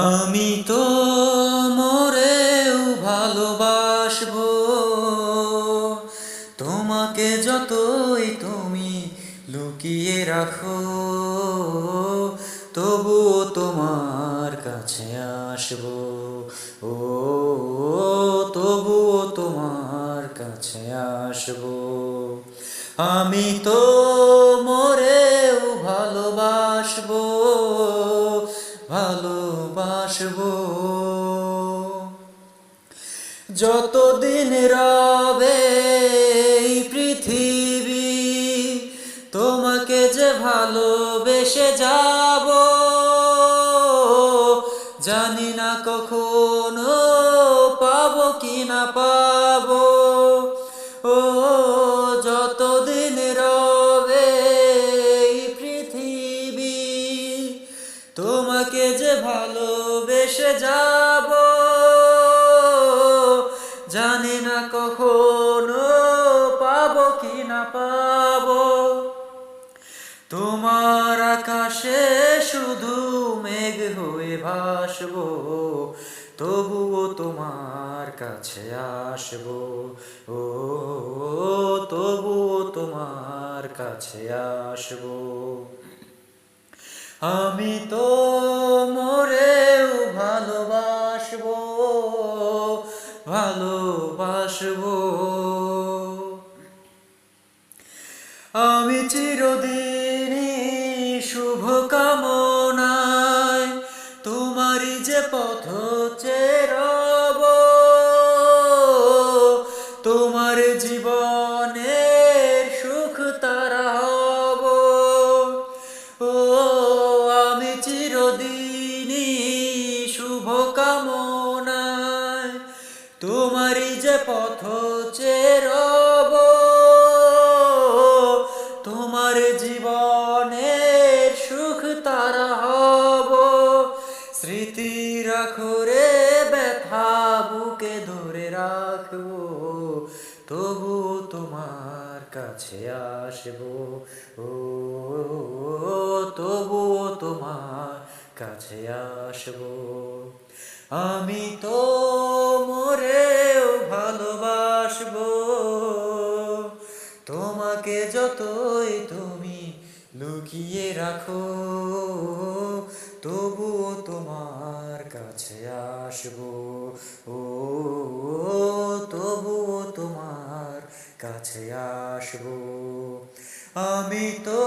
আমি তো মরেও ভালোবাসবো তোমাকে, যতই তুমি লুকিয়ে রাখো তবুও তোমার কাছে আসবো। ও তবুও তোমার কাছে আসবো। আমি তো মরেও ভালোবাসবো, ভালোবাসবো। যতদিন রবে এই পৃথিবী তোমাকে যে ভালোবেসে যাব, জানি না কখনো পাবো কি না পাবো। ও যতদিন রবে এই পৃথিবী তোমাকে যে ভালোবেসে যাব, জানি না কখনো পাবো কি না পাবো। তোমার আকাশে শুধু মেঘ হয়ে ভাসবো, তবুও তোমার কাছে আসবো। ও তবুও তোমার কাছে আসবো। আমি তো মরেও ভালোবাসবো, ভালোবাসবো। আমি চিরদিনই শুভ কামনায় তোমারই যে পথ চেয়ে রব, তোমার জীবনের সুখ তারা হব। ও আমি চিরদিনই শুভ কামনায় তোমারই যে পথ চেয়ে রব, তোমার জীবনের সুখ তারা হব। স্মৃতি রাখো রে ব্যথা বুকে ধরে রাখবো, তবু তোমার কাছে আসবো। ও তবু তোমার কাছে আসবো। আমি তো মরেও ভালোবাসবো তোমাকে, যতই তুমি লুকিয়ে রাখো তবুও তোমার কাছে আসবো। ও তবুও তোমার কাছে আসবো। আমি তো